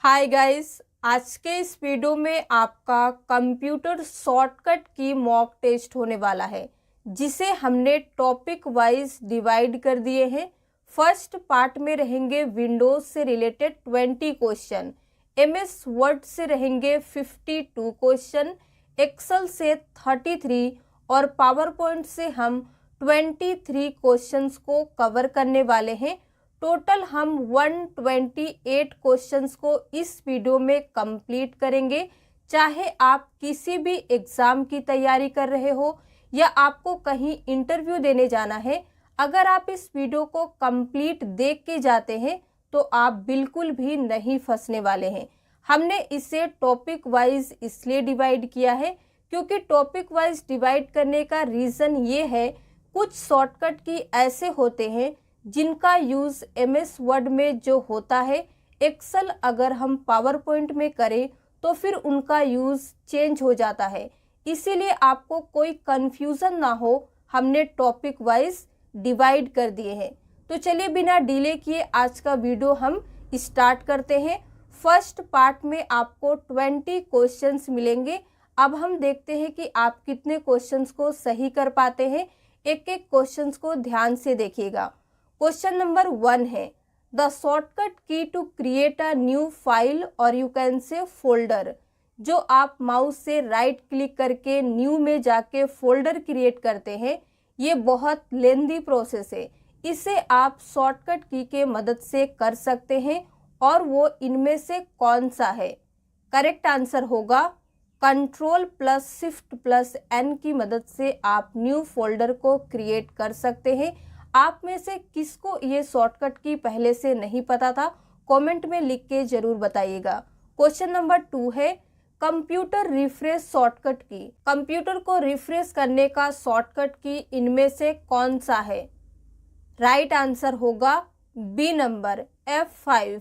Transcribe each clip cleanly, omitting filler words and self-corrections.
Hi guys, आज के इस वीडियो में आपका कंप्यूटर शॉर्टकट की मॉक टेस्ट होने वाला है, जिसे हमने टॉपिक वाइज डिवाइड कर दिए हैं। फर्स्ट पार्ट में रहेंगे विंडोज से रिलेटेड 20 क्वेश्चन, एमएस वर्ड से रहेंगे 52 क्वेश्चन, एक्सेल से 33 और पावर पॉइंट से हम 23 क्वेश्चंस को कवर करने वाले हैं। टोटल हम 128 क्वेश्चंस को इस वीडियो में कंप्लीट करेंगे। चाहे आप किसी भी एग्ज़ाम की तैयारी कर रहे हो या आपको कहीं इंटरव्यू देने जाना है, अगर आप इस वीडियो को कंप्लीट देख के जाते हैं तो आप बिल्कुल भी नहीं फंसने वाले हैं। हमने इसे टॉपिक वाइज इसलिए डिवाइड किया है क्योंकि टॉपिक वाइज डिवाइड करने का रीज़न ये है, कुछ शॉर्टकट की ऐसे होते हैं जिनका यूज़ एमएस वर्ड में जो होता है, एक्सेल अगर हम पावर पॉइंट में करें तो फिर उनका यूज़ चेंज हो जाता है। इसीलिए आपको कोई कन्फ्यूज़न ना हो, हमने टॉपिक वाइज डिवाइड कर दिए हैं। तो चलिए बिना डिले किए आज का वीडियो हम स्टार्ट करते हैं। फर्स्ट पार्ट में आपको 20 क्वेश्चंस मिलेंगे। अब हम देखते हैं कि आप कितने क्वेश्चंस को सही कर पाते हैं। एक एक क्वेश्चंस को ध्यान से देखिएगा। क्वेश्चन नंबर 1 है, the shortcut key to create a new file और यू कैन से फोल्डर। जो आप माउस से राइट क्लिक करके न्यू में जाके फोल्डर क्रिएट करते हैं, ये बहुत लेंदी प्रोसेस है। इसे आप शॉर्टकट की के मदद से कर सकते हैं और वो इनमें से कौन सा है? करेक्ट आंसर होगा Ctrl+Shift+N की मदद से आप न्यू फोल्डर को क्रिएट कर सकते हैं। आप में से किसको ये शॉर्टकट की पहले से नहीं पता था, कमेंट में लिख के जरूर बताइएगा। क्वेश्चन नंबर 2 है, कंप्यूटर रिफ्रेश शॉर्टकट की। कंप्यूटर को रिफ्रेश करने का शॉर्टकट की इनमें से कौन सा है? राइट आंसर होगा बी नंबर F5।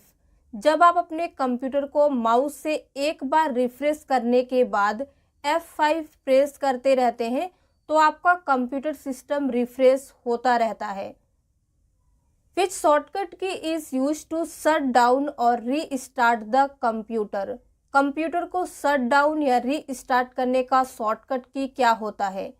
जब आप अपने कंप्यूटर को माउस से एक बार रिफ्रेश करने के बाद F5 प्रेस करते रहते हैं तो आपका कंप्यूटर सिस्टम रिफ्रेश होता रहता है। Which shortcut key is use to shut down और री-स्टार्ट द कंप्यूटर। कंप्यूटर को शट डाउन या री-स्टार्ट करने का शॉर्टकट की क्या होता है?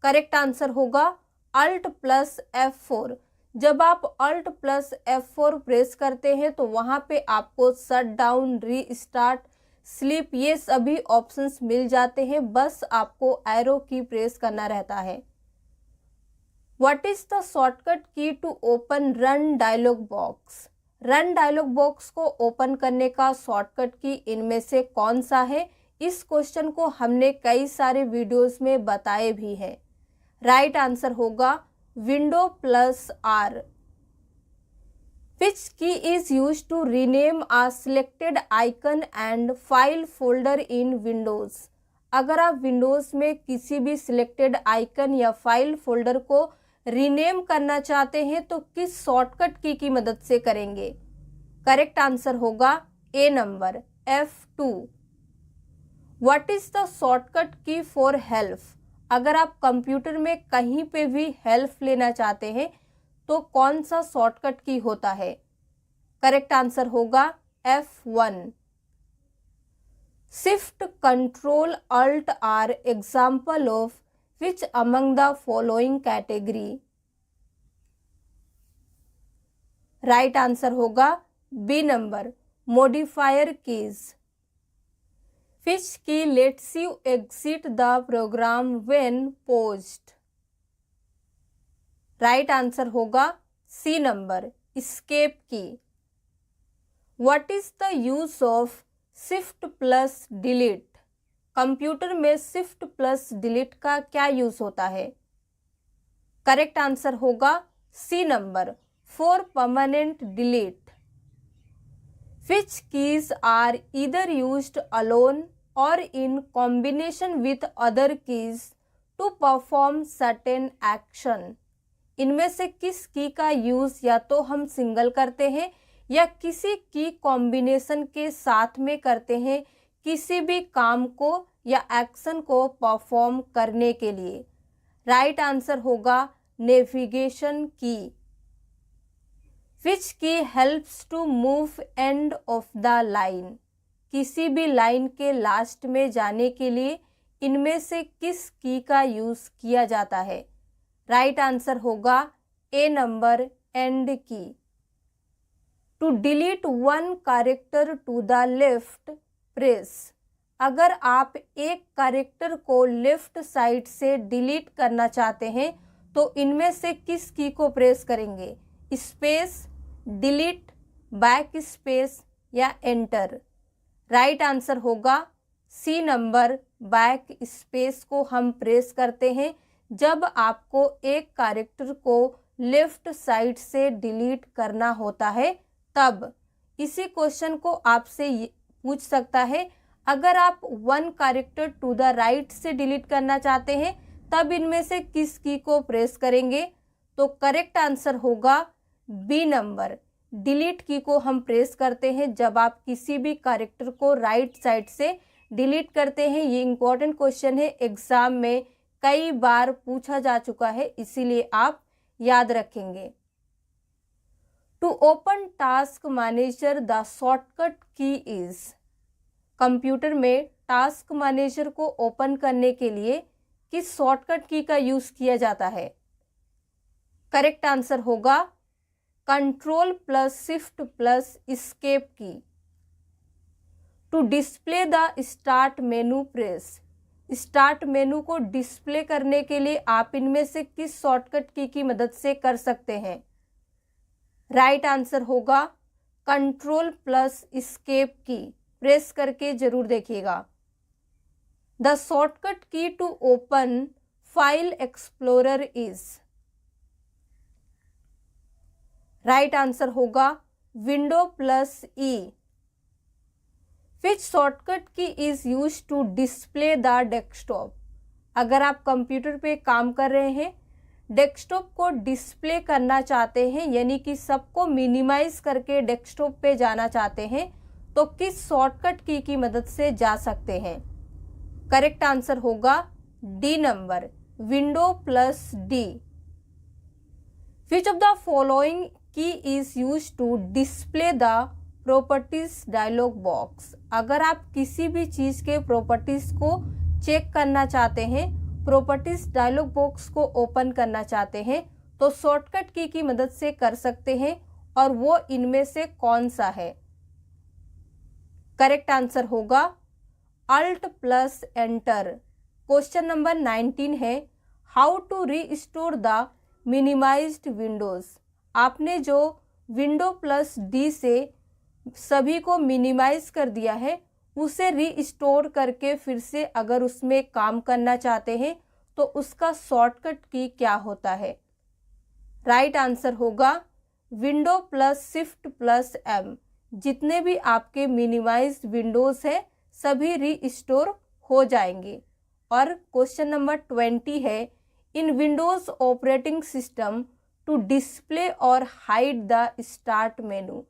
करेक्ट आंसर होगा Alt+F4। जब आप Alt+F4 प्रेस करते हैं तो वहाँ पे आपको शट डाउन, री-स्टार्ट, स्लीप ये सभी ऑप्शंस मिल जाते हैं, बस आपको एरो की प्रेस करना रहता है। What is the shortcut key to open run dialog box. Run dialog box को ओपन करने का शॉर्टकट की इनमें से कौन सा है? इस क्वेश्चन को हमने कई सारे वीडियोस में बताए भी हैं। राइट आंसर होगा Windows+R। Which key is used to rename a selected icon and file folder in Windows? अगर आप विंडोज़ में किसी भी सिलेक्टेड आइकन या फाइल फोल्डर को रीनेम करना चाहते हैं तो किस शॉर्टकट की मदद से करेंगे? करेक्ट आंसर होगा A number F2। What is the shortcut key for help. अगर आप कंप्यूटर में कहीं पे भी हेल्प लेना चाहते हैं तो कौन सा शॉर्टकट की होता है? करेक्ट आंसर होगा F1। Shift control alt are example of which among the following category. Right answer होगा B number modifier keys. Which key lets you exit the program when paused. Right answer होगा C number escape key. What is the use of Shift+Delete। Computer में Shift+Delete का क्या use होता है? Correct answer होगा C number for permanent delete. Which keys are either used alone और in combination with other keys to perform certain action. इनमें से किस की का यूज या तो हम सिंगल करते हैं या किसी की कॉम्बिनेशन के साथ में करते हैं किसी भी काम को या एक्शन को परफॉर्म करने के लिए? राइट आंसर होगा navigation key. Which key helps to move end of the line. किसी भी लाइन के लास्ट में जाने के लिए इनमें से किस की का यूज़ किया जाता है? राइट आंसर होगा A number, end key. To delete one character to the left press. अगर आप एक कैरेक्टर को लेफ्ट साइड से डिलीट करना चाहते हैं तो इनमें से किस की को प्रेस करेंगे? स्पेस, डिलीट, बैक स्पेस या एंटर? राइट आंसर होगा सी नंबर, बैक स्पेस को हम प्रेस करते हैं जब आपको एक कैरेक्टर को लेफ्ट साइड से डिलीट करना होता है तब। इसी क्वेश्चन को आपसे पूछ सकता है, अगर आप one character to the right से डिलीट करना चाहते हैं तब इनमें से किस की को प्रेस करेंगे? तो करेक्ट आंसर होगा बी नंबर, डिलीट की को हम प्रेस करते हैं जब आप किसी भी कैरेक्टर को राइट साइड से डिलीट करते हैं। ये इंपॉर्टेंट क्वेश्चन है, एग्जाम में कई बार पूछा जा चुका है, इसीलिए आप याद रखेंगे। To open task manager the shortcut key is. Computer में टास्क मैनेजर को ओपन करने के लिए किस शॉर्टकट की का यूज किया जाता है? करेक्ट आंसर होगा control plus shift plus escape key. To display the start menu press. Start menu को डिस्प्ले करने के लिए आप इनमें से किस शॉर्टकट की मदद से कर सकते हैं? राइट आंसर होगा control plus escape key. Press करके जरूर देखिएगा। The shortcut key to open file explorer is. Right answer होगा window plus E. Which shortcut key is use to display the desktop. अगर आप कंप्यूटर पे काम कर रहे हैं, डेस्कटॉप को डिस्प्ले करना चाहते हैं, यानी कि सबको मिनिमाइज करके डेस्कटॉप पे जाना चाहते हैं, तो किस शॉर्टकट की मदद से जा सकते हैं? करेक्ट आंसर होगा D number, window plus D. Which of the following key is use to display the properties dialog box. अगर आप किसी भी चीज के प्रॉपर्टीज को चेक करना चाहते हैं, प्रॉपर्टीज डायलॉग बॉक्स को ओपन करना चाहते हैं, तो शॉर्टकट की मदद से कर सकते हैं, और वो इनमें से कौन सा है? करेक्ट आंसर होगा alt plus enter. Question number 19 है, how to restore the minimized windows. आपने जो विंडो प्लस डी से सभी को मिनिमाइज कर दिया है, उसे रीस्टोर करके फिर से अगर उसमें काम करना चाहते हैं तो उसका शॉर्टकट की क्या होता है? राइट आंसर होगा window plus shift plus M. जितने भी आपके मिनिमाइज्ड विंडोज हैं सभी रीस्टोर हो जाएंगे। और क्वेश्चन नंबर 20 है, in Windows operating system to display और हाइड द स्टार्ट मेनू।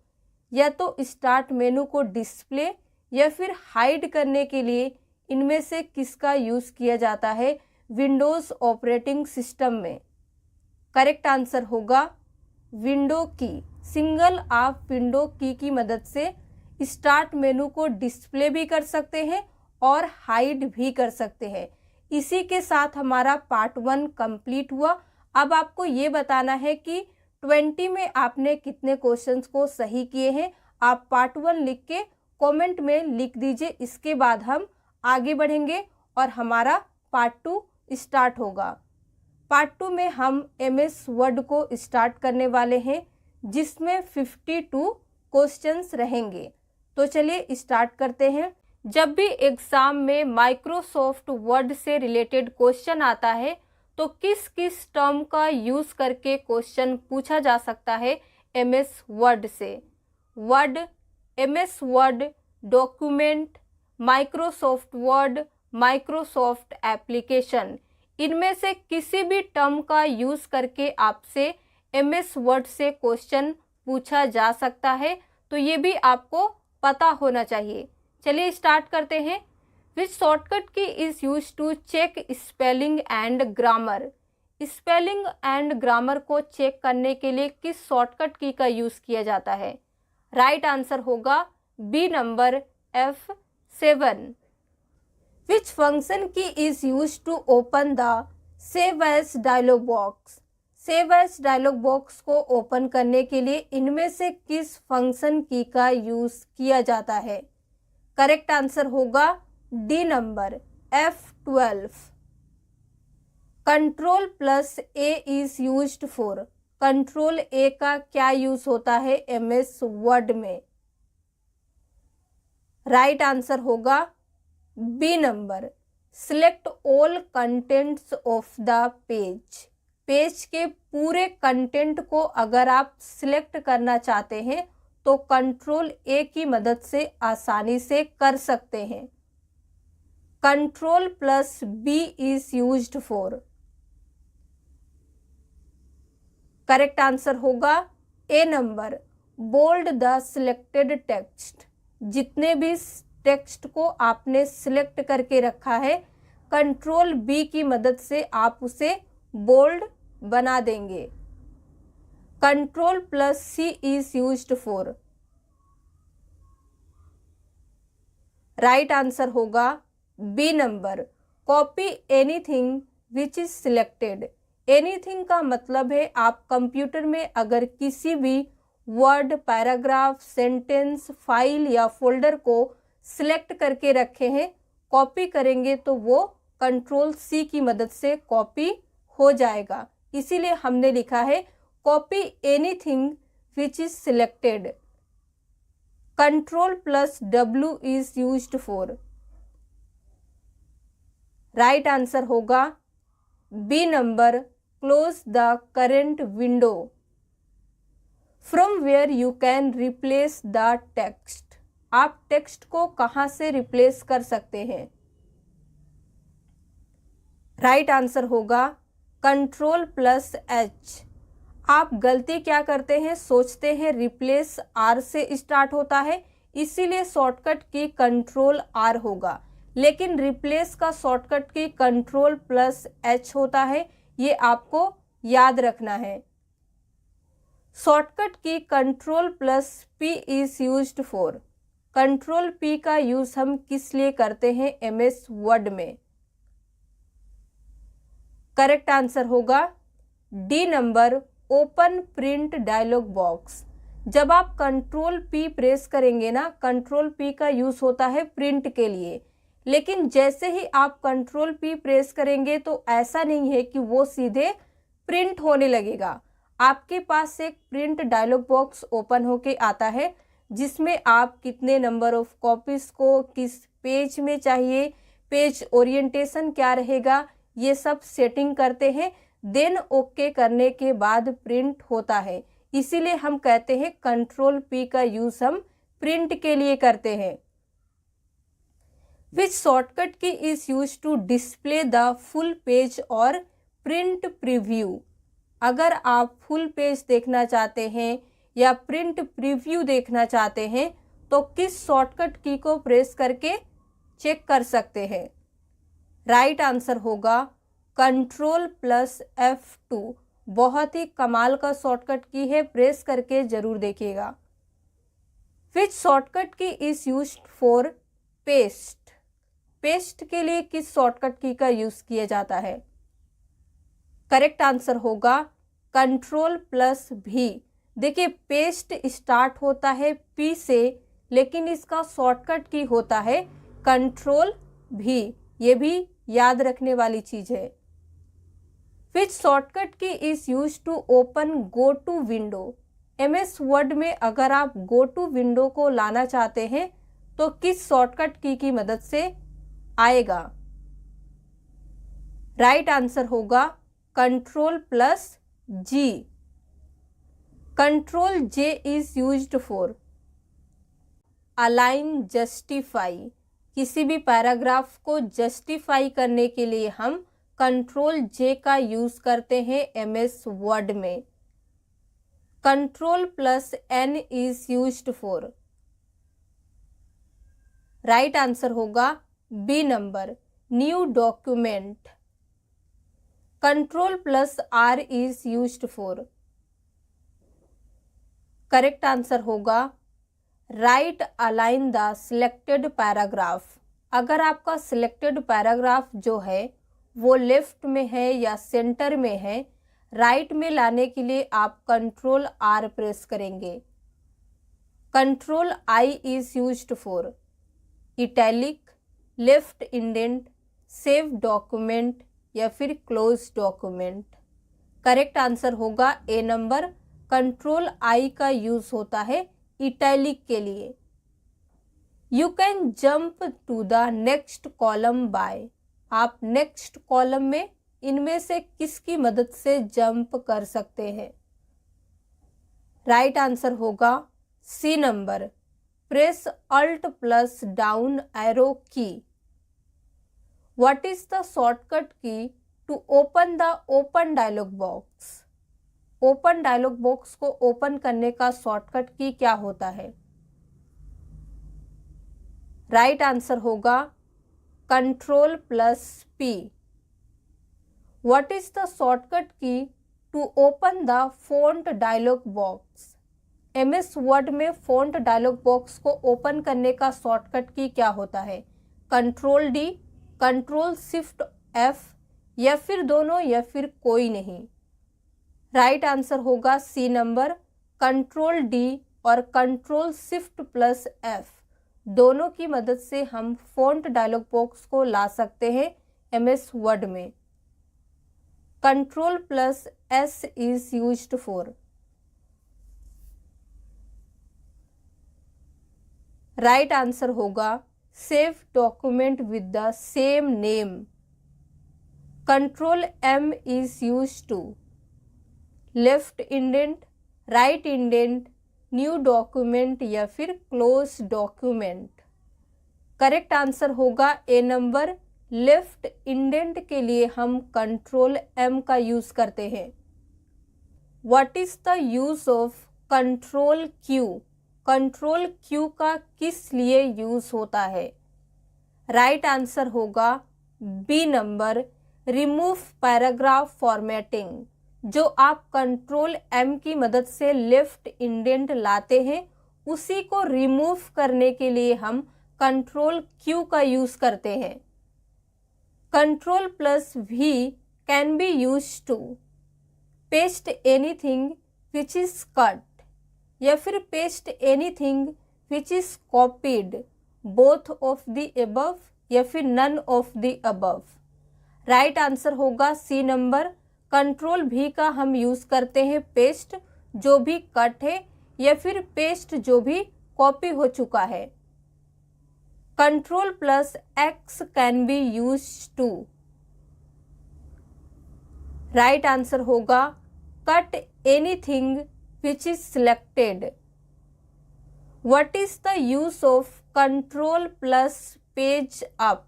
या तो स्टार्ट मेनू को डिस्प्ले या फिर हाइड करने के लिए इनमें से किसका यूज किया जाता है विंडोज ऑपरेटिंग सिस्टम में? करेक्ट आंसर होगा विंडो की। सिंगल आप विंडो की मदद से स्टार्ट मेनू को डिस्प्ले भी कर सकते हैं और हाइड भी कर सकते हैं। इसी के साथ हमारा पार्ट 1 कंप्लीट हुआ। अब आपको ये बताना है कि 20 में आपने कितने क्वेश्चंस को सही किए हैं। आप पार्ट 1 लिख के कमेंट में लिख दीजिए। इसके बाद हम आगे बढ़ेंगे और हमारा पार्ट 2 स्टार्ट होगा। पार्ट 2 में हम MS वर्ड को स्टार्ट करने वाले हैं, जिसमें 52 क्वेश्चंस रहेंगे। तो चलिए स्टार्ट करते हैं। जब भी एग्जाम में माइक्रोसॉफ्ट वर्ड से रिलेटेड क्वेश्चन आता है तो किस किस टर्म का यूज करके क्वेश्चन पूछा जा सकता है MS वर्ड से? Word, MS word, document, Microsoft word, Microsoft application. इनमें से किसी भी टर्म का यूज करके आपसे MS वर्ड से क्वेश्चन पूछा जा सकता है, तो ये भी आपको पता होना चाहिए। चलिए स्टार्ट करते हैं। Which shortcut key is use to check spelling and grammar. Spelling and grammar को चेक करने के लिए किस शॉर्टकट की का यूज किया जाता है? राइट आंसर होगा B number, F7. Which function key is used to open the Save As dialog box? Save As dialog box को ओपन करने के लिए इनमें से किस फंक्शन की का यूज किया जाता है? करेक्ट आंसर होगा D number F12. Control plus A is used for. Control A का क्या यूज होता है MS वर्ड में? राइट आंसर होगा B number. Select all contents of the page. Page के पूरे कंटेंट को अगर आप सिलेक्ट करना चाहते हैं तो कंट्रोल ए की मदद से आसानी से कर सकते हैं. Control plus B is used for. Correct answer होगा A number. Bold the selected text. जितने भी टेक्स्ट को आपने सिलेक्ट करके रखा है कंट्रोल बी की मदद से आप उसे बोल्ड बना देंगे. Control plus C is used for. Right answer होगा B number. Copy anything which is selected. Anything का मतलब है आप कंप्यूटर में अगर किसी भी वर्ड, पैराग्राफ, सेंटेंस, फाइल या फोल्डर को सिलेक्ट करके रखे हैं, कॉपी करेंगे तो वो कंट्रोल सी की मदद से कॉपी हो जाएगा. इसीलिए हमने लिखा है copy anything which is selected. Control plus W is used for. Right answer होगा B number. Close the current window. From where you can replace the text. आप टेक्स्ट को कहां से रिप्लेस कर सकते हैं? राइट आंसर होगा कंट्रोल प्लस एच. आप गलती क्या करते हैं, सोचते हैं रिप्लेस आर से स्टार्ट होता है इसीलिए शॉर्टकट की कंट्रोल आर होगा, लेकिन रिप्लेस का शॉर्टकट की कंट्रोल प्लस एच होता है. ये आपको याद रखना है. शॉर्टकट की control plus P is used for. Control P का यूज हम किस लिए करते हैं MS वर्ड में? करेक्ट आंसर होगा D number. Open print dialog box. जब आप कंट्रोल पी प्रेस करेंगे ना, कंट्रोल पी का यूज होता है प्रिंट के लिए, लेकिन जैसे ही आप कंट्रोल पी प्रेस करेंगे तो ऐसा नहीं है कि वो सीधे प्रिंट होने लगेगा. आपके पास एक प्रिंट डायलॉग बॉक्स ओपन होके आता है जिसमें आप कितने नंबर ऑफ कॉपीज को किस पेज में चाहिए, पेज ओरिएंटेशन क्या रहेगा, ये सब सेटिंग करते हैं. देन ओके करने के बाद प्रिंट होता है. इसीलिए हम कहते हैं कंट्रोल पी का यूज हम प्रिंट के लिए करते हैं. Which shortcut key is used to display the full page और print preview. अगर आप फुल पेज देखना चाहते हैं या प्रिंट प्रीव्यू देखना चाहते हैं तो किस शॉर्टकट की को प्रेस करके चेक कर सकते हैं? राइट आंसर होगा कंट्रोल प्लस F2. बहुत ही कमाल का शॉर्टकट की है, प्रेस करके जरूर देखिएगा. Which shortcut key is used for paste. Paste के लिए किस शॉर्टकट की का यूज किया जाता है? करेक्ट आंसर होगा कंट्रोल प्लस भी. देखिए पेस्ट स्टार्ट होता है पी से, लेकिन इसका शॉर्टकट की होता है कंट्रोल भी. ये भी याद रखने वाली चीज है. Which shortcut key is use to open go to window. MS word में अगर आप गो टू विंडो को लाना चाहते हैं तो किस शॉर्टकट की मदद से आएगा? राइट आंसर होगा control plus G. Control J is used for. Align justify. किसी भी पैराग्राफ को जस्टिफाई करने के लिए हम कंट्रोल जे का यूज करते हैं MS वर्ड में. Control plus N is used for. Right answer होगा B number. New document. Control plus R is used for. Correct answer होगा right align the selected paragraph. अगर आपका सिलेक्टेड पैराग्राफ जो है वो लेफ्ट में है या सेंटर में है, राइट में लाने के लिए आप कंट्रोल आर प्रेस करेंगे। Control I is used for italic, left indent, save document या फिर क्लोज डॉक्यूमेंट। करेक्ट आंसर होगा ए नंबर। कंट्रोल आई का यूज होता है इटैलिक के लिए। You can jump to the next column by. आप नेक्स्ट कॉलम में इनमें से किसकी मदद से जंप कर सकते हैं? राइट आंसर होगा C number, press alt plus down arrow key. What is the shortcut key to open the open dialog box? Open dialog box को ओपन करने का शॉर्टकट की क्या होता है? राइट आंसर होगा control plus P. What is the shortcut key to open the font dialog box? MS Word में font dialog box को open करने का शॉर्टकट की क्या होता है? Control D, control shift F या फिर दोनों या फिर कोई नहीं। राइट आंसर होगा सी नंबर, कंट्रोल डी और कंट्रोल शिफ्ट प्लस एफ दोनों की मदद से हम फॉन्ट डायलॉग बॉक्स को ला सकते हैं एमएस वर्ड में। Control plus S is used for. Right answer होगा save document with the same name. Control M is used to left indent, right indent, new document या फिर क्लोज डॉक्यूमेंट। करेक्ट आंसर होगा A number, left indent के लिए हम control M का use करते हैं। What is the use of control Q? Control Q का किस लिए यूज होता है? राइट आंसर होगा B number, remove paragraph formatting. जो आप कंट्रोल एम की मदद से लेफ्ट इंडेंट लाते हैं उसी को रिमूव करने के लिए हम कंट्रोल क्यू का यूज करते हैं। Control plus V can be use to paste anything which is cut या फिर paste anything which is copied, both of the above या फिर none of the above. Right answer होगा सी नंबर, कंट्रोल भी का हम यूज करते हैं पेस्ट जो भी कट है या फिर पेस्ट जो भी कॉपी हो चुका है। Control plus X can be use to. Right answer होगा cut anything which is selected. What is the use of control plus page up?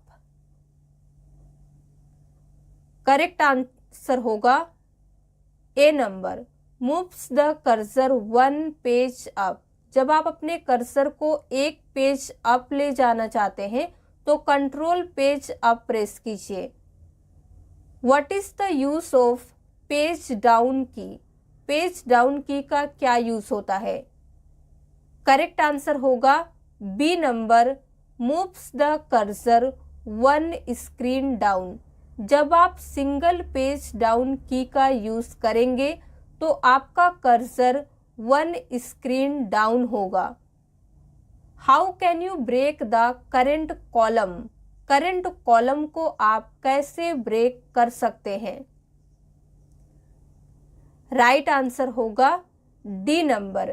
Correct answer होगा A number, moves the cursor one page up. जब आप अपने cursor को एक page up ले जाना चाहते हैं तो कंट्रोल पेज अप प्रेस कीजिए। What is the use of page down key? Page down key का क्या यूज होता है? करेक्ट आंसर होगा B number, moves the cursor one screen down. जब आप सिंगल पेज डाउन की का यूज करेंगे तो आपका कर्सर वन स्क्रीन डाउन होगा। How can you break the current column? Current column को आप कैसे ब्रेक कर सकते हैं? राइट आंसर होगा D number,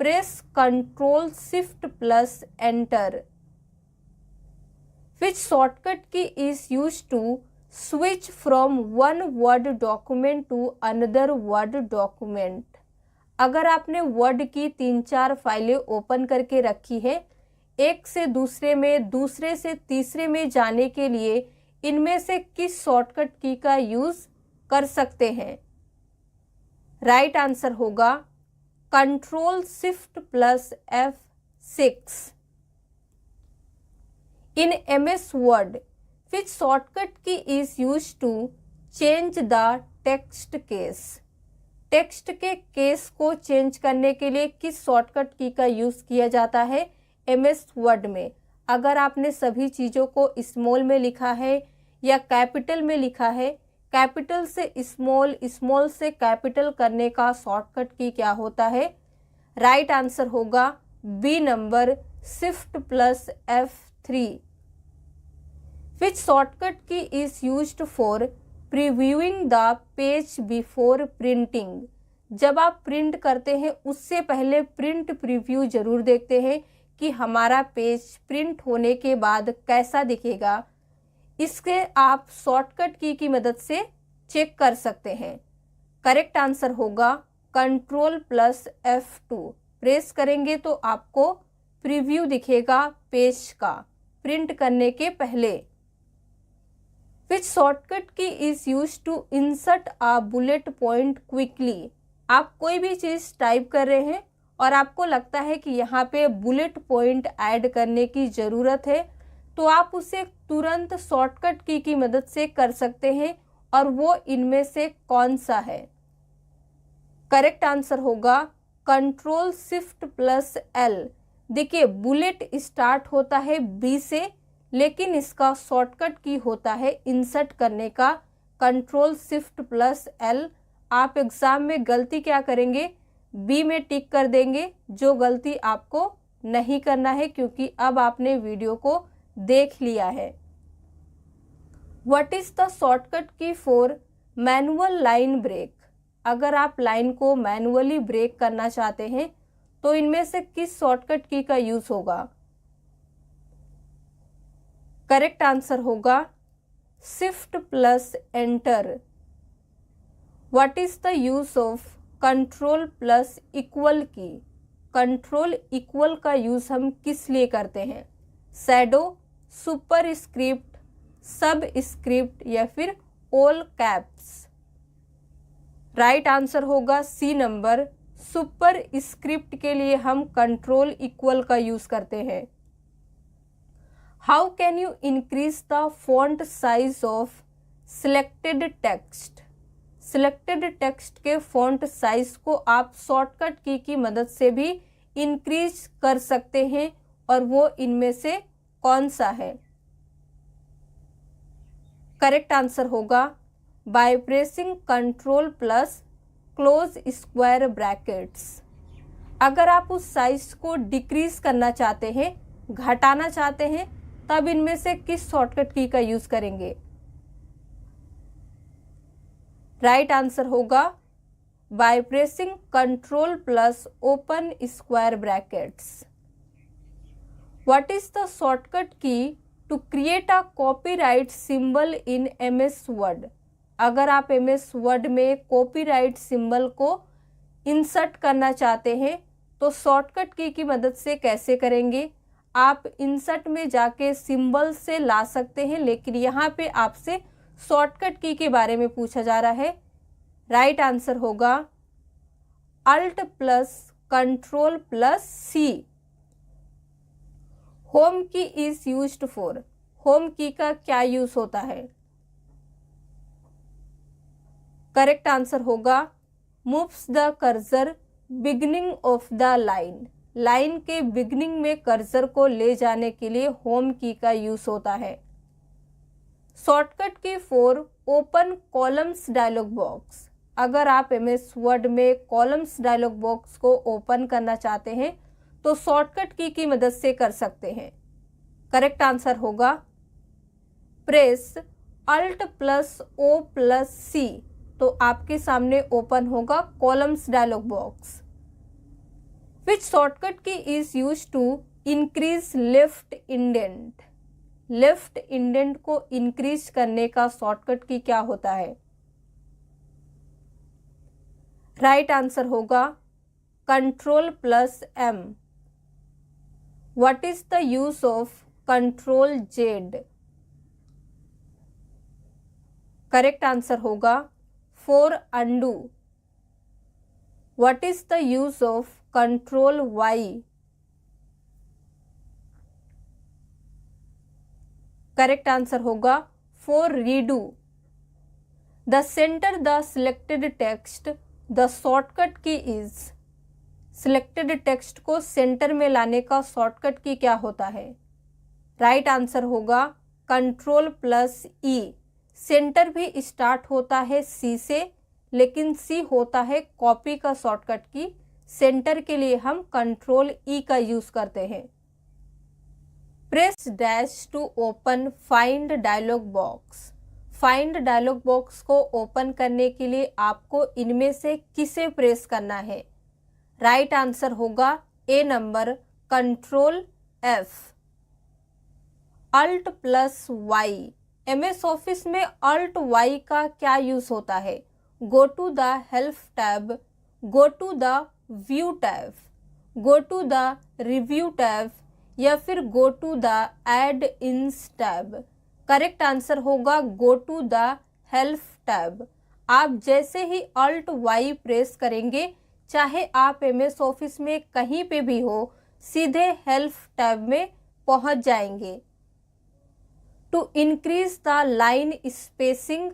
press control shift plus enter. Which shortcut key is use to switch from one word document to another word document? अगर आपने word की 3-4 फाइलें ओपन करके रखी है, एक से दूसरे में, दूसरे से तीसरे में जाने के लिए इनमें से किस शॉर्टकट की का यूज कर सकते हैं? राइट आंसर होगा control shift plus F6। In MS word which shortcut key is used to change the text case? Text के केस को चेंज करने के लिए किस शॉर्टकट की का यूज़ किया जाता है एमएस वर्ड में। अगर आपने सभी चीज़ों को स्मॉल में लिखा है या कैपिटल में लिखा है, कैपिटल से स्मॉल, स्मॉल से कैपिटल करने का शॉर्टकट की क्या होता है? राइट आंसर होगा B number, shift plus F3। Which shortcut key is used for previewing the page before printing. जब आप प्रिंट करते हैं उससे पहले प्रिंट प्रीव्यू जरूर देखते हैं कि हमारा पेज प्रिंट होने के बाद कैसा दिखेगा। इसके आप शॉर्टकट की मदद से चेक कर सकते हैं। करेक्ट आंसर होगा कंट्रोल प्लस F2। प्रेस करेंगे तो आपको प्रीव्यू दिखेगा पेज का प्रिंट करने के पहले। Which shortcut key is use to insert a bullet point quickly. आप कोई भी चीज़ टाइप कर रहे हैं और आपको लगता है कि यहाँ पे बुलेट पॉइंट ऐड करने की ज़रूरत है, तो आप उसे तुरंत शॉर्टकट की मदद से कर सकते हैं। और वो इनमें से कौन सा है? करेक्ट आंसर होगा कंट्रोल शिफ्ट प्लस L। देखिए बुलेट स्टार्ट होता है B से, लेकिन इसका शॉर्टकट की होता है इंसर्ट करने का कंट्रोल शिफ्ट प्लस L। आप एग्ज़ाम में गलती क्या करेंगे? B में टिक कर देंगे, जो गलती आपको नहीं करना है क्योंकि अब आपने वीडियो को देख लिया है। What is the shortcut key for manual line break. अगर आप लाइन को मैनुअली ब्रेक करना चाहते हैं तो इनमें से किस शॉर्टकट की का यूज़ होगा? करेक्ट आंसर होगा shift plus enter. What is the use of control plus equal की। कंट्रोल इक्वल का यूज हम किस लिए करते हैं? शैडो, सुपर स्क्रिप्ट, सब स्क्रिप्ट या फिर ऑल कैप्स। राइट आंसर होगा सी नंबर, सुपर स्क्रिप्ट के लिए हम कंट्रोल इक्वल का यूज करते हैं। How can you increase the font size of selected text. Selected text के फॉन्ट साइज को आप शॉर्टकट की मदद से भी इंक्रीज कर सकते हैं, और वो इनमें से कौन सा है? करेक्ट आंसर होगा by pressing control plus close square brackets. अगर आप उस साइज को डिक्रीज करना चाहते हैं, घटाना चाहते हैं, तब इनमें से किस शॉर्टकट की का यूज करेंगे? राइट आंसर होगा by pressing control plus open square brackets. What is the shortcut key to create a copyright symbol in MS word. अगर आप MS वर्ड में कॉपीराइट सिंबल को इंसर्ट करना चाहते हैं तो शॉर्टकट की मदद से कैसे करेंगे? आप इंसर्ट में जाके सिंबल से ला सकते हैं, लेकिन यहाँ पे आपसे शॉर्टकट की के बारे में पूछा जा रहा है। राइट आंसर होगा alt plus control plus C। Home key is used for. Home key का क्या यूज होता है? करेक्ट आंसर होगा moves the cursor beginning of the line. Line के बिगनिंग में कर्सर को ले जाने के लिए होम की का यूज होता है। Shortcut key for open columns dialog box. अगर आप MS वर्ड में कॉलम्स डायलॉग बॉक्स को ओपन करना चाहते हैं तो शॉर्टकट की मदद से कर सकते हैं। करेक्ट आंसर होगा press alt plus O plus C, तो आपके सामने ओपन होगा columns dialog box. Which shortcut key is use to increase left indent. Left indent को इंक्रीज करने का शॉर्टकट की क्या होता है? राइट आंसर होगा control plus M। What is the use of control Z। Correct answer होगा for undo. What is the use of control Y। Correct answer होगा for redo. The centre the selected text the shortcut key is, selected text को centre में लाने का shortcut key क्या होता है? Right answer होगा Ctrl+E। सेंटर भी स्टार्ट होता है सी से, लेकिन सी होता है कॉपी का शॉर्टकट की। सेंटर के लिए हम Ctrl+E का यूज करते हैं। Press dash to open find dialog box. Find dialog box को ओपन करने के लिए आपको इनमें से किसे प्रेस करना है? राइट आंसर होगा A number Ctrl+F। Alt+Y। MS office में Alt+Y का क्या यूज होता है? Go to the help tab, go to the view tab, go to the review tab या फिर go to the add ins tab. Correct answer होगा go to the help tab. आप जैसे ही Alt+Y प्रेस करेंगे, चाहे आप MS ऑफिस में कहीं पे भी हो, सीधे हेल्प टैब में पहुंच जाएंगे। To increase the line spacing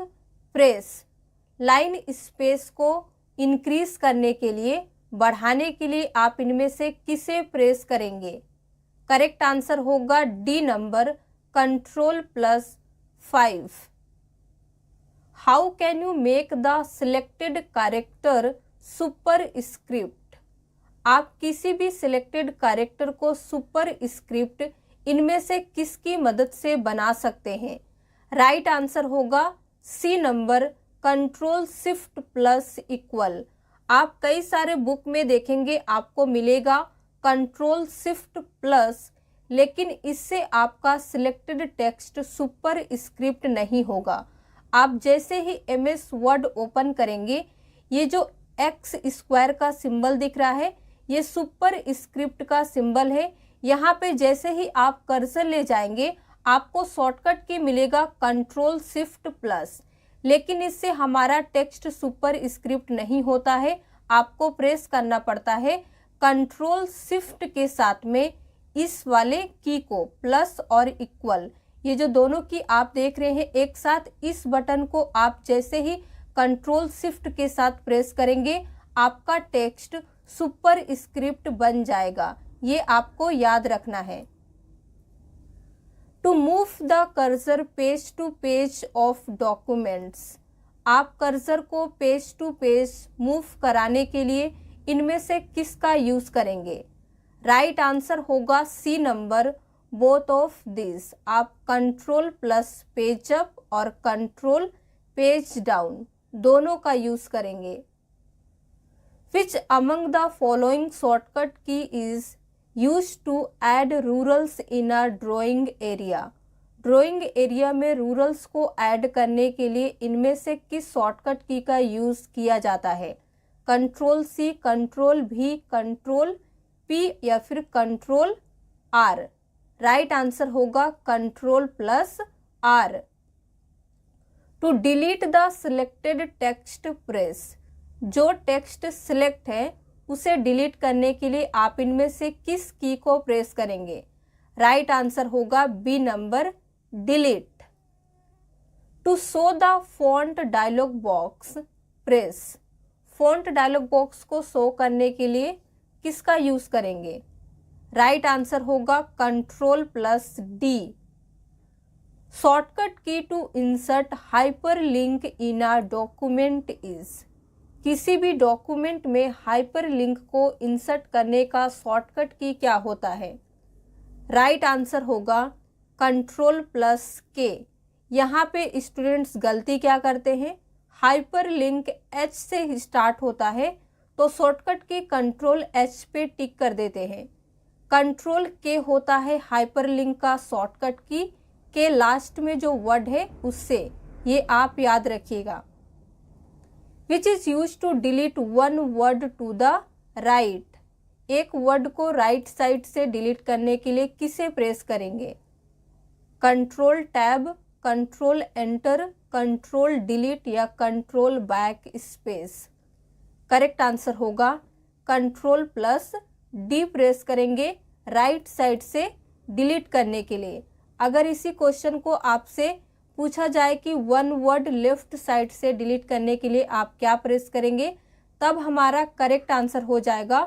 press. Line space को इंक्रीज करने के लिए, बढ़ाने के लिए आप इनमें से किसे प्रेस करेंगे? करेक्ट आंसर होगा D number Ctrl+5। How can you make the selected character super script. आप किसी भी सिलेक्टेड कैरेक्टर को सुपर स्क्रिप्ट इनमें से किसकी मदद से बना सकते हैं? राइट आंसर होगा सी नंबर Ctrl+Shift+। आप कई सारे बुक में देखेंगे आपको मिलेगा Ctrl+Shift+, लेकिन इससे आपका सिलेक्टेड टेक्स्ट सुपर स्क्रिप्ट नहीं होगा। आप जैसे ही MS वर्ड ओपन करेंगे, ये जो X² का सिंबल दिख रहा है, ये सुपर स्क्रिप्ट का सिंबल है। यहाँ पे जैसे ही आप कर्सर ले जाएंगे, आपको शॉर्टकट की मिलेगा Ctrl+Shift+, लेकिन इससे हमारा टेक्स्ट सुपर स्क्रिप्ट नहीं होता है। आपको प्रेस करना पड़ता है Ctrl+Shift के साथ में इस वाले की को, प्लस और इक्वल, ये जो दोनों की आप देख रहे हैं एक साथ, इस बटन को आप जैसे ही Ctrl+Shift के साथ प्रेस करेंगे, आपका टेक्स्ट सुपर स्क्रिप्ट बन जाएगा। ये आपको याद रखना है। To move the cursor page to page of documents. आप कर्सर को पेज टू पेज मूव कराने के लिए इनमें से किसका यूज करेंगे? राइट आंसर होगा C number both of this. आप Ctrl+पेज अप और Ctrl पेज डाउन दोनों का यूज करेंगे। Which among the following shortcut key is use to add rulers in a drawing area. Drawing area में रूरल्स को ऐड करने के लिए इनमें से किस शॉर्टकट की का यूज किया जाता है? Ctrl+C, Ctrl+V, Ctrl+P या फिर Ctrl+R। राइट आंसर होगा Ctrl+R। To delete the selected text press. जो टेक्स्ट सिलेक्ट है उसे डिलीट करने के लिए आप इनमें से किस की को प्रेस करेंगे? राइट आंसर होगा B number delete. To show the font dialog box press. Font dialog box को शो करने के लिए किसका यूज करेंगे? राइट आंसर होगा Ctrl+D। Shortcut key to insert hyperlink in a document is. किसी भी डॉक्यूमेंट में हाइपरलिंक को इंसर्ट करने का शॉर्टकट की क्या होता है? राइट आंसर होगा Ctrl+K। यहाँ पे स्टूडेंट्स गलती क्या करते हैं? हाइपरलिंक H से स्टार्ट होता है तो शॉर्टकट की Ctrl+H पे टिक कर देते हैं। Ctrl+K होता है हाइपरलिंक का शॉर्टकट की, के लास्ट में जो वर्ड है उससे, ये आप याद रखिएगा। Which is use to delete one word to the right. एक वर्ड को राइट साइड से डिलीट करने के लिए किसे प्रेस करेंगे? Ctrl+Tab, Ctrl+Enter, Ctrl+Delete या Ctrl+Backspace। करेक्ट आंसर होगा Ctrl+D प्रेस करेंगे राइट साइड से डिलीट करने के लिए। अगर इसी क्वेश्चन को आपसे पूछा जाए कि वन वर्ड लेफ्ट साइड से डिलीट करने के लिए आप क्या प्रेस करेंगे, तब हमारा करेक्ट आंसर हो जाएगा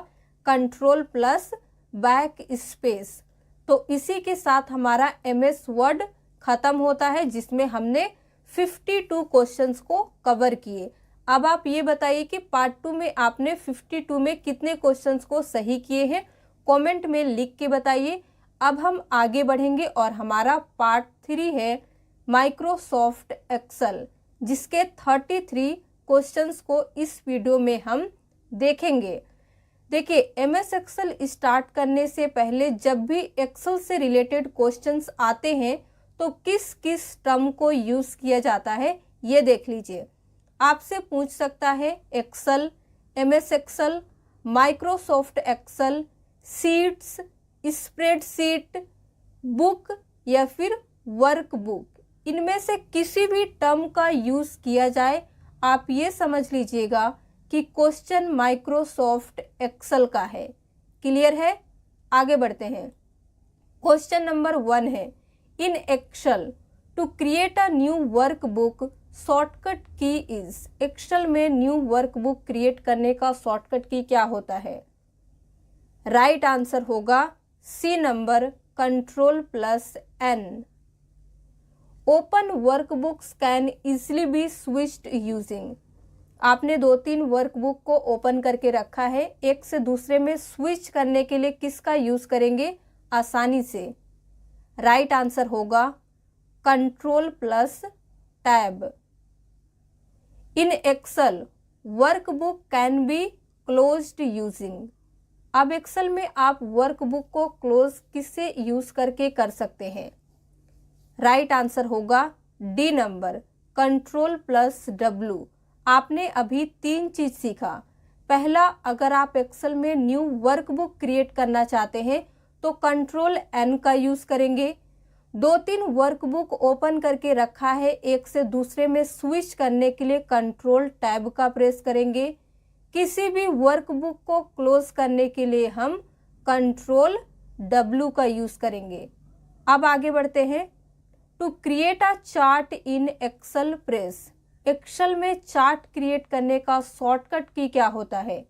कंट्रोल प्लस बैक स्पेस। तो इसी के साथ हमारा MS वर्ड खत्म होता है, जिसमें हमने 52 क्वेश्चंस को कवर किए। अब आप ये बताइए कि पार्ट 2 में आपने 52 में कितने क्वेश्चंस को सही किए हैं, कमेंट में लिख के बताइए। अब हम आगे बढ़ेंगे और हमारा पार्ट 3 है माइक्रोसॉफ्ट एक्सेल, जिसके 33 क्वेश्चंस को इस वीडियो में हम देखेंगे। देखिए, MS एक्सेल स्टार्ट करने से पहले जब भी एक्सेल से रिलेटेड क्वेश्चंस आते हैं तो किस किस टर्म को यूज़ किया जाता है ये देख लीजिए। आपसे पूछ सकता है Excel, MS Excel, Microsoft Excel, sheets, spreadsheet, book या फिर वर्कबुक, इनमें से किसी भी टर्म का यूज़ किया जाए, आप ये समझ लीजिएगा कि क्वेश्चन माइक्रोसॉफ्ट एक्सेल का है। क्लियर है? आगे बढ़ते हैं। क्वेश्चन नंबर 1 है, in Excel to create a new workbook shortcut key is. Excel में न्यू वर्कबुक क्रिएट करने का शॉर्टकट की क्या होता है? राइट आंसर होगा C number, control plus N। Open workbooks can easily be switched using. आपने 2-3 workbook को open करके रखा है, एक से दूसरे में स्विच करने के लिए किसका यूज़ करेंगे? आसानी से। राइट आंसर होगा control plus tab. In Excel workbook can be closed using. अब एक्सेल में आप वर्कबुक को क्लोज किससे यूज़ करके कर सकते हैं? राइट आंसर होगा D number, control plus W। आपने अभी 3 चीज़ सीखा। पहला, अगर आप एक्सेल में न्यू वर्कबुक क्रिएट करना चाहते हैं तो कंट्रोल N का यूज़ करेंगे। 2-3 वर्कबुक ओपन करके रखा है, एक से दूसरे में स्विच करने के लिए कंट्रोल टैब का प्रेस करेंगे। किसी भी वर्कबुक को क्लोज करने के लिए हम कंट्रोल W का यूज़ करेंगे। अब आगे बढ़ते हैं। To create a chart in Excel press. Excel में चार्ट क्रिएट करने का शॉर्टकट की क्या होता है?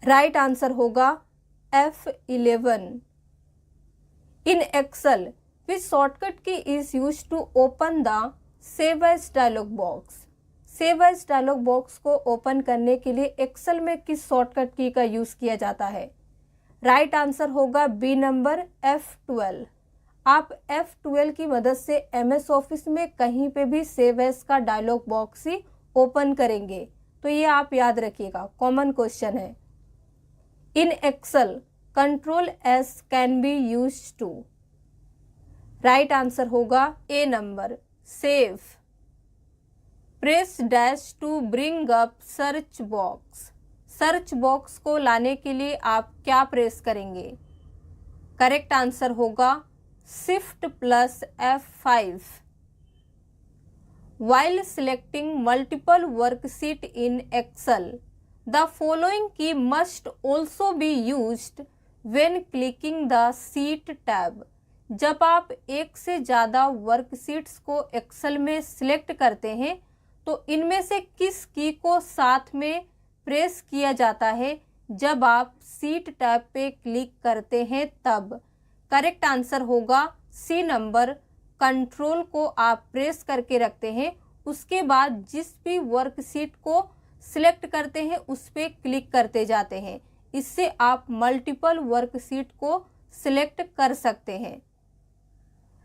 राइट आंसर होगा F11। In Excel which shortcut key is use to open the save as dialog box. Save as dialog box को open करने के लिए एक्सेल में किस शॉर्टकट की का यूज किया जाता है? राइट आंसर होगा बी नंबर, F12। आप F12 की मदद से MS ऑफिस में कहीं पे भी सेव एज का डायलॉग बॉक्स ही ओपन करेंगे, तो ये आप याद रखिएगा, कॉमन क्वेश्चन है। In Excel control S can be use to. Right answer होगा A number, save. Press dash to bring up search box. Search box को लाने के लिए आप क्या प्रेस करेंगे? करेक्ट आंसर होगा shift plus F5। While selecting multiple worksheet in Excel, the following key must also be used when clicking the sheet tab। जब आप एक से ज़्यादा वर्कशीट्स को एक्सेल में सिलेक्ट करते हैं तो इनमें से किस की को साथ में प्रेस किया जाता है जब आप शीट टैब पे क्लिक करते हैं तब? करेक्ट आंसर होगा सी नंबर, कंट्रोल को आप प्रेस करके रखते हैं, उसके बाद जिस भी वर्कशीट को सिलेक्ट करते हैं उस पर क्लिक करते जाते हैं। इससे आप मल्टीपल वर्कशीट को सिलेक्ट कर सकते हैं।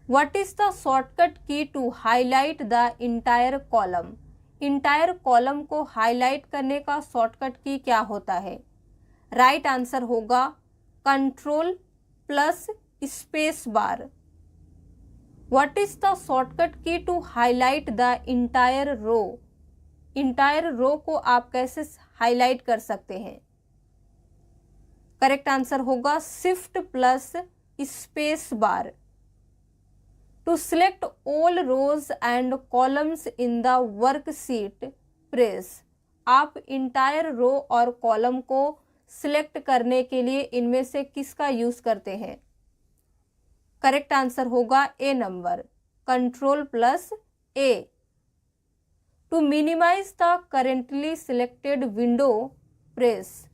What is the shortcut key to highlight the entire column. Entire column को हाईलाइट करने का शॉर्टकट की क्या होता है? राइट आंसर होगा control plus space bar. What is the shortcut key to highlight the entire row. Entire row को आप कैसे हाईलाइट कर सकते हैं? करेक्ट आंसर होगा shift plus space bar. To select all rows and columns in the worksheet press. आप entire रो और column को सिलेक्ट करने के लिए इनमें से किसका यूज करते हैं? करेक्ट आंसर होगा A number, control plus A। To minimize the currently selected window press.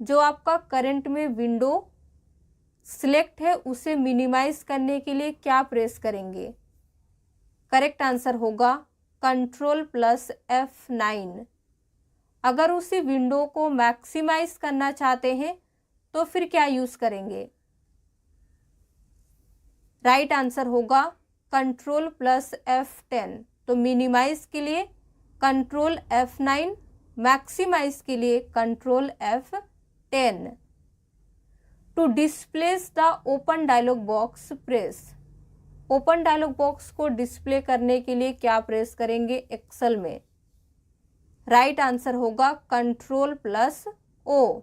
जो आपका करंट में विंडो सिलेक्ट है उसे मिनिमाइज करने के लिए क्या प्रेस करेंगे? करेक्ट आंसर होगा Ctrl+F9। अगर उसी विंडो को मैक्सिमाइज करना चाहते हैं तो फिर क्या यूज करेंगे? राइट आंसर होगा Ctrl+F10। तो मिनिमाइज के लिए Ctrl+F9, मैक्सिमाइज के लिए Ctrl+F10। To displays the open dialog box press. Open dialog box को डिस्प्ले करने के लिए क्या प्रेस करेंगे एक्सेल में? राइट आंसर होगा Ctrl+O।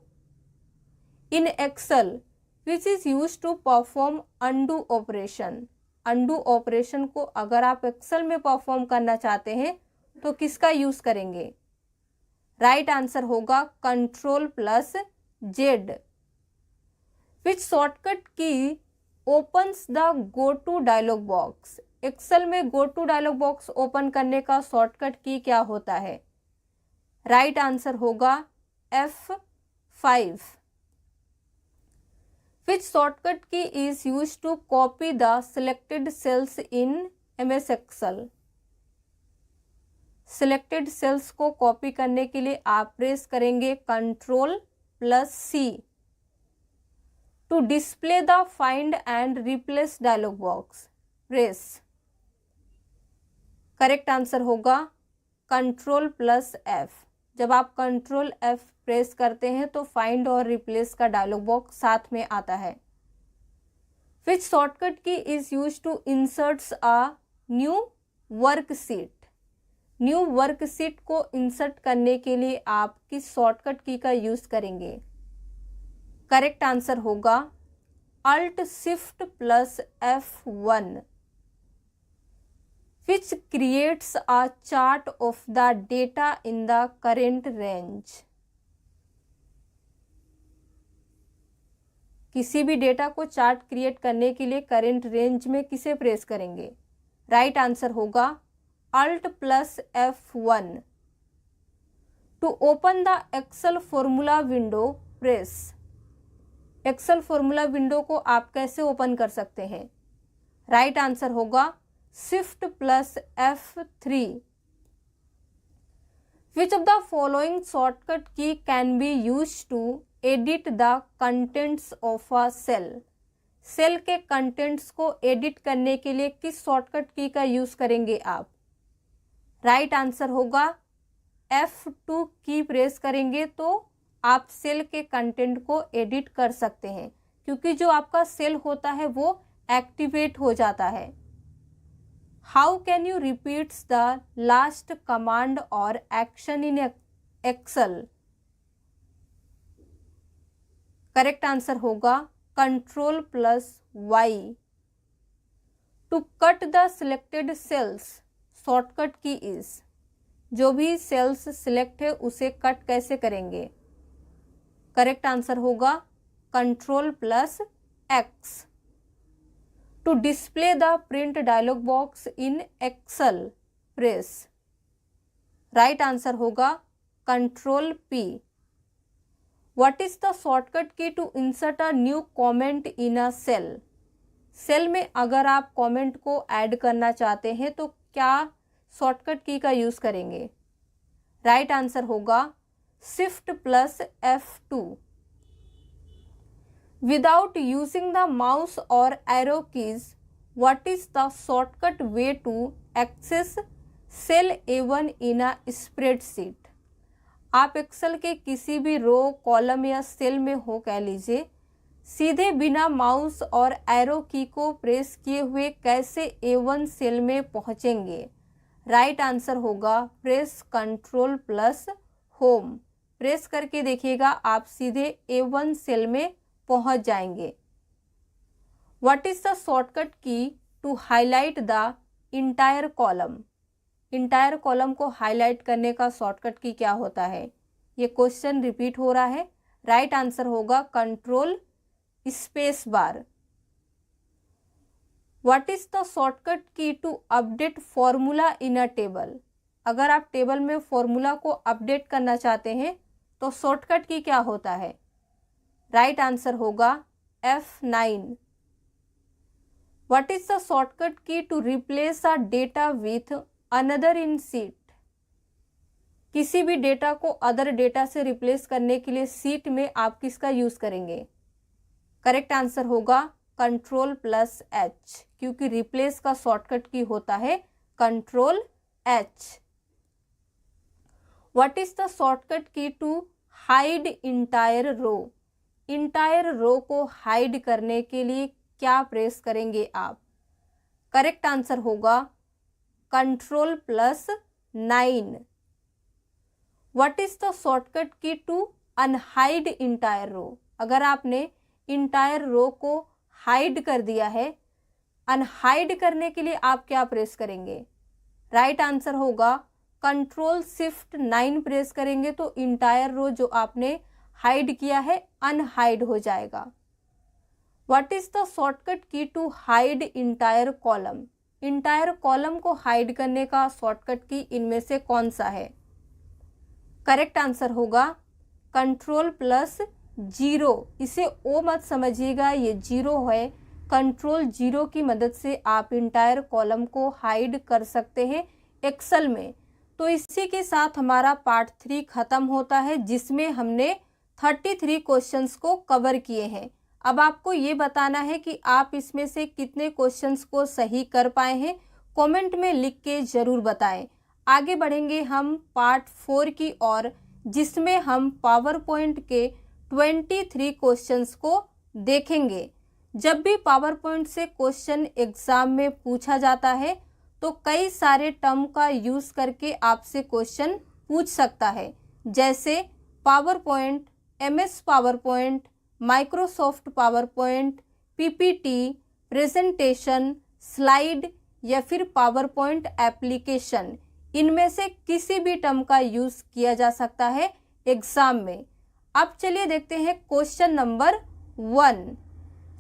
In Excel which is use to perform undo operation. Undo operation को अगर आप एक्सेल में परफॉर्म करना चाहते हैं तो किसका यूज करेंगे? राइट आंसर होगा Ctrl+Z। Which shortcut key opens the go to dialog box. Excel में go to dialog box open करने का शॉर्टकट की क्या होता है? राइट आंसर होगा F5। Which shortcut key is use to copy the selected cells in MS Excel. Selected cells को copy करने के लिए आप प्रेस करेंगे Ctrl+C। To display the find and replace dialog box press. Correct answer होगा Ctrl+F। जब आप Ctrl+F press करते हैं तो फाइंड और रिप्लेस का डायलॉग बॉक्स साथ में आता है। Which shortcut key is use to inserts a new worksheet. New worksheet को इंसर्ट करने के लिए आप किस शॉर्टकट की का यूज करेंगे? करेक्ट आंसर होगा Alt+Shift+F1। which creates a chart of the data in the current range। किसी भी डेटा को चार्ट क्रिएट करने के लिए करेंट रेंज में किसे प्रेस करेंगे? राइट आंसर होगा Alt+F1। To open the Excel formula window press. Excel formula window को आप कैसे ओपन कर सकते हैं? राइट आंसर होगा Shift+F3। Which of the following shortcut key can be use to edit the contents of a cell. Cell के contents को edit करने के लिए किस शॉर्टकट की का यूज करेंगे आप? राइट आंसर होगा F2 की प्रेस करेंगे तो आप सेल के कंटेंट को एडिट कर सकते हैं, क्योंकि जो आपका सेल होता है वो एक्टिवेट हो जाता है। How can you repeats the last command और action in Excel? Correct answer होगा Ctrl+Y। To cut the selected cells shortcut key is. जो भी सेल्स सिलेक्ट है उसे कट कैसे करेंगे? करेक्ट आंसर होगा Ctrl+X। To display the print dialog box in Excel press. Right answer होगा Ctrl+P। What is the shortcut key to insert a new comment in a cell? Cell में अगर आप comment को add करना चाहते हैं तो क्या शॉर्टकट की का यूज करेंगे? राइट आंसर होगा Shift+F2। Without using the mouse और arrow keys, what is the shortcut way to access cell A1 in a spreadsheet? आप एक्सेल के किसी भी रो, कॉलम या सेल में हो कह लीजिए, सीधे बिना माउस और एरो की को प्रेस किए हुए कैसे A1 सेल में पहुंचेंगे? राइट आंसर होगा प्रेस Ctrl+Home। प्रेस करके देखिएगा आप सीधे A1 सेल में पहुंच जाएंगे। What is the shortcut key to highlight the entire column? Entire column को हाईलाइट करने का शॉर्टकट की क्या होता है? ये क्वेश्चन रिपीट हो रहा है। राइट आंसर होगा Ctrl+बार। What is the shortcut key to update formula in a table? अगर आप टेबल में फॉर्मूला को अपडेट करना चाहते हैं तो शॉर्टकट की क्या होता है? राइट आंसर होगा F9। What is the shortcut key to replace a data with another in sheet? किसी भी डेटा को अदर डेटा से रिप्लेस करने के लिए सीट में आप किसका यूज करेंगे? करेक्ट आंसर होगा Ctrl+H, क्योंकि रिप्लेस का शॉर्टकट की होता है Ctrl+H। What is the shortcut key to hide entire row? Entire row को हाइड करने के लिए क्या प्रेस करेंगे आप? करेक्ट आंसर होगा Ctrl+9। What is the shortcut key to unhide entire रो? अगर आपने इंटायर रो को हाइड कर दिया है, अनहाइड करने के लिए आप क्या प्रेस करेंगे? राइट आंसर होगा Ctrl+Shift+9 प्रेस करेंगे तो इंटायर रो जो आपने हाइड किया है अनहाइड हो जाएगा। What is the shortcut key to hide entire column? Entire column को हाइड करने का शॉर्टकट की इनमें से कौन सा है? करेक्ट आंसर होगा Ctrl+0। इसे ओ मत समझिएगा, ये 0 है। Ctrl+0 की मदद से आप इंटायर कॉलम को हाइड कर सकते हैं एक्सेल में। तो इसी के साथ हमारा पार्ट 3 खत्म होता है, जिसमें हमने 33 क्वेश्चंस को कवर किए हैं। अब आपको ये बताना है कि आप इसमें से कितने क्वेश्चंस को सही कर पाए हैं। कमेंट में लिख के ज़रूर बताएं। आगे बढ़ेंगे हम पार्ट 4 की ओर, जिसमें हम पावर पॉइंट के 23 क्वेश्चंस को देखेंगे। जब भी पावर पॉइंट से क्वेश्चन एग्जाम में पूछा जाता है तो कई सारे टर्म का यूज़ करके आपसे क्वेश्चन पूछ सकता है, जैसे power point, MS power point, Microsoft power point, PPT, presentation, slide या फिर पावर पॉइंट एप्लीकेशन। इनमें से किसी भी टर्म का यूज़ किया जा सकता है एग्जाम में। अब चलिए देखते हैं question number 1।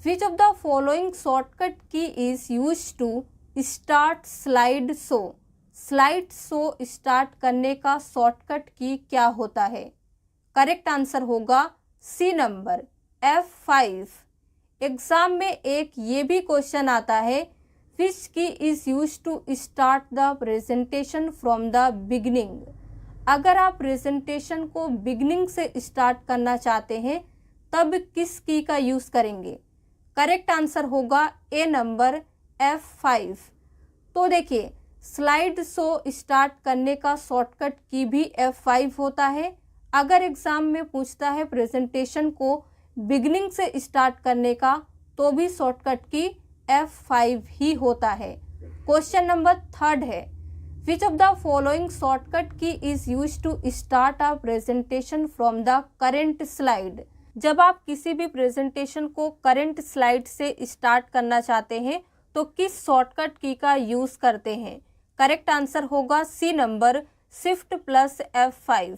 Which of the following shortcut key is use to start slide show? Slide show start करने का शॉर्टकट की क्या होता है? करेक्ट आंसर होगा सी नंबर F5। एग्जाम में एक ये भी क्वेश्चन आता है, which key is use to start the presentation from the beginning? अगर आप प्रेजेंटेशन को बिगिनिंग से स्टार्ट करना चाहते हैं तब किस की का यूज करेंगे? करेक्ट आंसर होगा ए नंबर F5। तो देखिए, स्लाइड शो स्टार्ट करने का शॉर्टकट की भी F5 होता है। अगर एग्जाम में पूछता है प्रेजेंटेशन को बिगिनिंग से स्टार्ट करने का, तो भी शॉर्टकट की F5 ही होता है। क्वेश्चन नंबर 3 है, which of the following shortcut key is use to start a presentation from the current slide? जब आप किसी भी प्रेजेंटेशन को करंट स्लाइड से स्टार्ट करना चाहते हैं तो किस शॉर्टकट की का यूज करते हैं? करेक्ट आंसर होगा सी नंबर Shift+F5।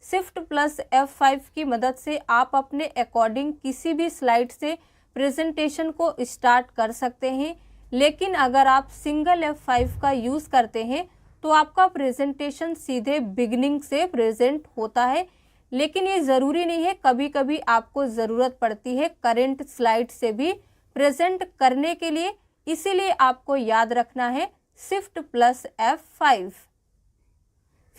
Shift+F5 की मदद से आप अपने अकॉर्डिंग किसी भी स्लाइड से प्रेजेंटेशन को स्टार्ट कर सकते हैं। लेकिन अगर आप सिंगल F5 का यूज करते हैं तो आपका प्रेजेंटेशन सीधे बिगिनिंग से प्रेजेंट होता है। लेकिन ये ज़रूरी नहीं है, कभी कभी आपको ज़रूरत पड़ती है करंट स्लाइड से भी प्रेजेंट करने के लिए, इसीलिए आपको याद रखना है Shift+F5।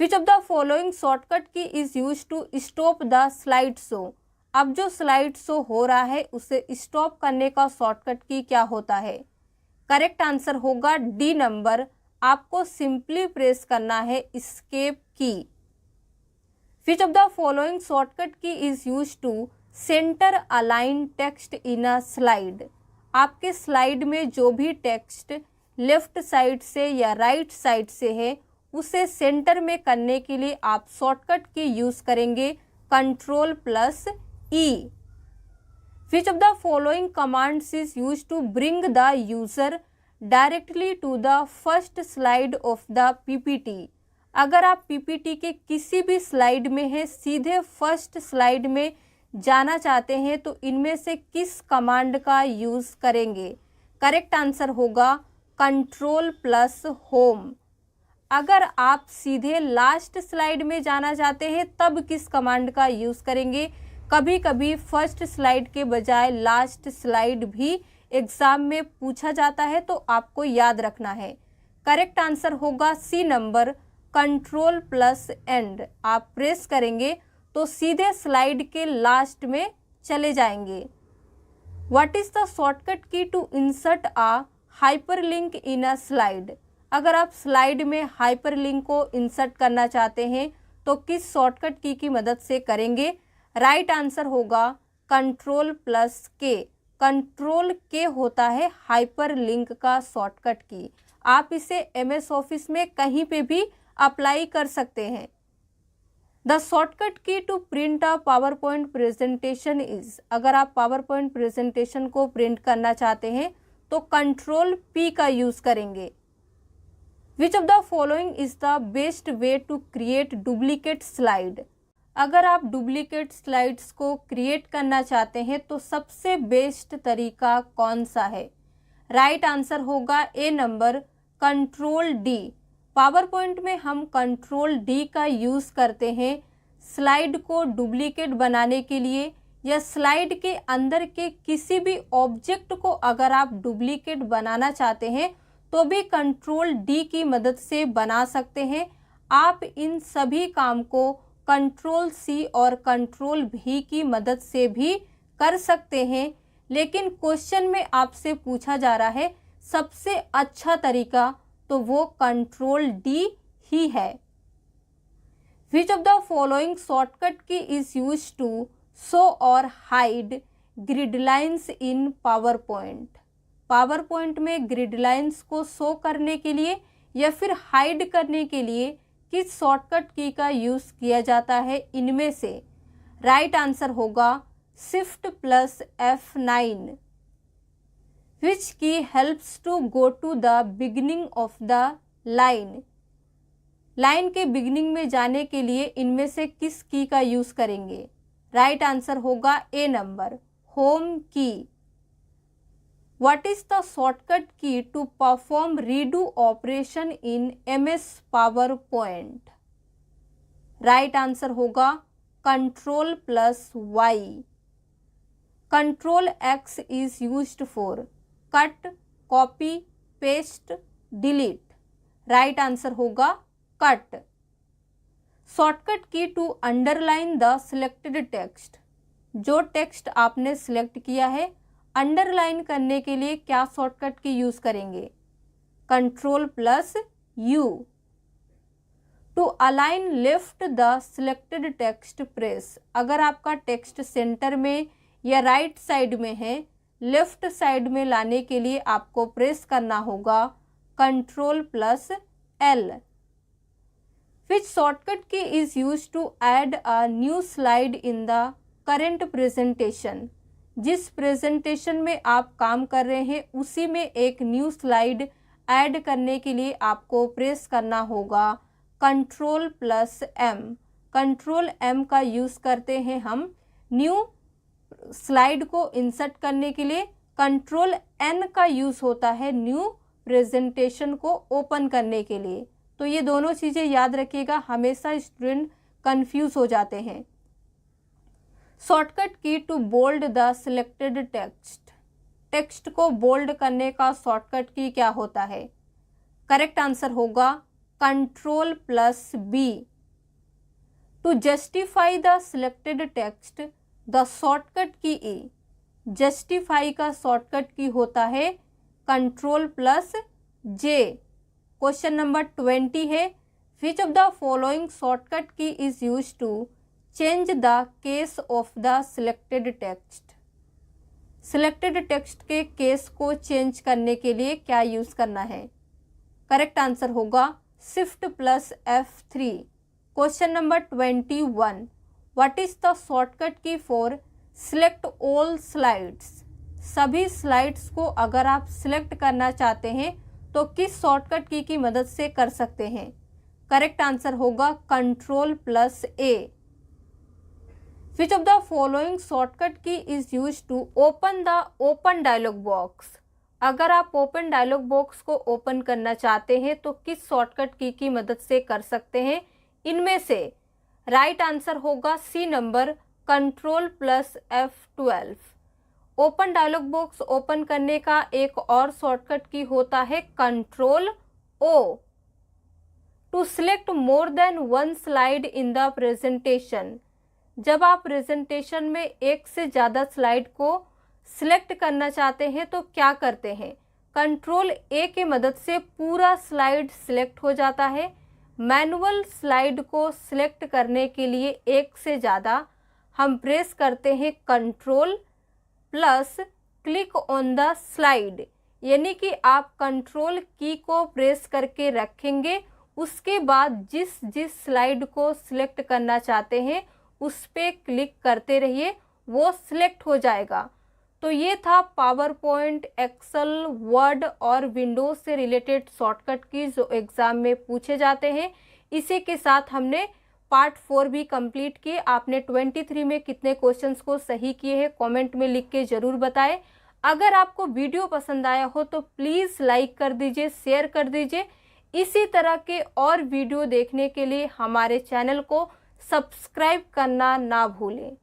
Which of the following shortcut key is use to stop the slide show? अब जो स्लाइड शो हो रहा है उसे स्टॉप करने का शॉर्टकट की क्या होता है? करेक्ट आंसर होगा डी नंबर, आपको सिंपली प्रेस करना है escape key. Which of the following shortcut key is use to center align text in a slide? आपके स्लाइड में जो भी टेक्स्ट लेफ्ट साइड से या राइट साइड से है उसे सेंटर में करने के लिए आप शॉर्टकट की यूज करेंगे Ctrl+E। Which of the following commands is use to bring the user directly to the first slide of the PPT? अगर आप PPT के किसी भी स्लाइड में हैं, सीधे फर्स्ट स्लाइड में जाना चाहते हैं तो इनमें से किस कमांड का यूज़ करेंगे? करेक्ट आंसर होगा Ctrl+Home। अगर आप सीधे लास्ट स्लाइड में जाना चाहते हैं तब किस कमांड का यूज़ करेंगे। कभी कभी फर्स्ट स्लाइड के बजाय लास्ट स्लाइड भी एग्ज़ाम में पूछा जाता है, तो आपको याद रखना है। करेक्ट आंसर होगा C number, control plus end. आप प्रेस करेंगे तो सीधे स्लाइड के लास्ट में चले जाएंगे। What is the shortcut key to insert a hyperlink in a slide. अगर आप स्लाइड में हाइपरलिंक को इंसर्ट करना चाहते हैं तो किस शॉर्टकट की मदद से करेंगे। राइट आंसर होगा कंट्रोल प्लस के। कंट्रोल के होता है हाइपरलिंक का शॉर्टकट की। आप इसे MS ऑफिस में कहीं पे भी अप्लाई कर सकते हैं। The shortcut key to print a PowerPoint presentation is. अगर आप पावर पॉइंट प्रेजेंटेशन को प्रिंट करना चाहते हैं तो कंट्रोल P का यूज़ करेंगे। Which of the following is the best way to create duplicate slide. अगर आप डुप्लीकेट स्लाइड्स को क्रिएट करना चाहते हैं तो सबसे बेस्ट तरीका कौन सा है। राइट आंसर होगा A number, control D। PowerPoint में हम कंट्रोल D का यूज़ करते हैं स्लाइड को डुप्लीकेट बनाने के लिए, या स्लाइड के अंदर के किसी भी ऑब्जेक्ट को अगर आप डुप्लीकेट बनाना चाहते हैं तो भी कंट्रोल D की मदद से बना सकते हैं। आप इन सभी काम को कंट्रोल C और कंट्रोल V की मदद से भी कर सकते हैं, लेकिन क्वेश्चन में आपसे पूछा जा रहा है सबसे अच्छा तरीका, तो वो कंट्रोल D ही है। Which of the following shortcut key is use to show और hide grid lines in power point. Power point में ग्रिड लाइन्स को शो करने के लिए या फिर हाइड करने के लिए किस शॉर्टकट की का यूज़ किया जाता है इनमें से। राइट आंसर होगा shift plus F9। Which key helps to go to the beginning of the line. Line के बिगिनिंग में जाने के लिए इनमें से किस की का यूज़ करेंगे। राइट आंसर होगा ए नंबर, होम की। What is the shortcut key to perform redo operation in MS PowerPoint? Right answer होगा control plus Y। Control X is used for cut, copy, paste, delete. Right answer होगा cut. Shortcut key to underline the selected text. जो text आपने select किया है underline करने के लिए क्या शॉर्टकट की यूज़ करेंगे। Control plus U। To align left the selected text press. अगर आपका टेक्स्ट सेंटर में या राइट साइड में है, लेफ्ट साइड में लाने के लिए आपको प्रेस करना होगा control plus L। Which shortcut key is use to add a new slide in the current presentation. जिस प्रेजेंटेशन में आप काम कर रहे हैं उसी में एक न्यू स्लाइड ऐड करने के लिए आपको प्रेस करना होगा control plus M। Control M का यूज़ करते हैं हम न्यू स्लाइड को इंसर्ट करने के लिए। कंट्रोल N का यूज़ होता है न्यू प्रेजेंटेशन को ओपन करने के लिए। तो ये दोनों चीज़ें याद रखिएगा, हमेशा स्टूडेंट कंफ्यूज हो जाते हैं। Shortcut key to bold the selected text. Text को बोल्ड करने का शॉर्टकट की क्या होता है। करेक्ट आंसर होगा control plus B। To justify the selected text the shortcut key E। Justify का शॉर्टकट की होता है control plus J। Question number 20 है, which of the following shortcut key is use to change the case of the selected text. Selected text के case को change करने के लिए क्या यूज़ करना है। करेक्ट आंसर होगा shift plus F3। Question number 21, what is the shortcut key for select all slides. सभी स्लाइड्स को अगर आप सिलेक्ट करना चाहते हैं तो किस शॉर्टकट की मदद से कर सकते हैं। करेक्ट आंसर होगा control plus A। Which of the following shortcut key is use to open the open dialog box. अगर आप ओपन डायलॉग बॉक्स को ओपन करना चाहते हैं तो किस शॉर्टकट की मदद से कर सकते हैं? इनमें से राइट आंसर होगा C number, Ctrl+F12। Open dialog box open करने का एक और शॉर्टकट की होता है Ctrl+O। To select more than one slide in the presentation, जब आप प्रेजेंटेशन में एक से ज़्यादा स्लाइड को सिलेक्ट करना चाहते हैं तो क्या करते हैं? Ctrl+A की मदद से पूरा स्लाइड सिलेक्ट हो जाता है। मैनुअल स्लाइड को सिलेक्ट करने के लिए एक से ज़्यादा हम प्रेस करते हैं Ctrl+ click on the slide, यानी कि आप कंट्रोल की को प्रेस करके रखेंगे, उसके बाद जिस जिस स्लाइड को सिलेक्ट करना चाहते हैं उस पर क्लिक करते रहिए, वो सिलेक्ट हो जाएगा। तो ये था पावर पॉइंट, एक्सेल, वर्ड और विंडोज से रिलेटेड शॉर्टकट की जो एग्ज़ाम में पूछे जाते हैं। इसी के साथ हमने पार्ट 4 भी कंप्लीट किए। आपने 23 में कितने क्वेश्चंस को सही किए हैं कमेंट में लिख के ज़रूर बताएं। अगर आपको वीडियो पसंद आया हो तो प्लीज़ लाइक कर दीजिए, शेयर कर दीजिए। इसी तरह के और वीडियो देखने के लिए हमारे चैनल को सब्सक्राइब करना ना भूलें।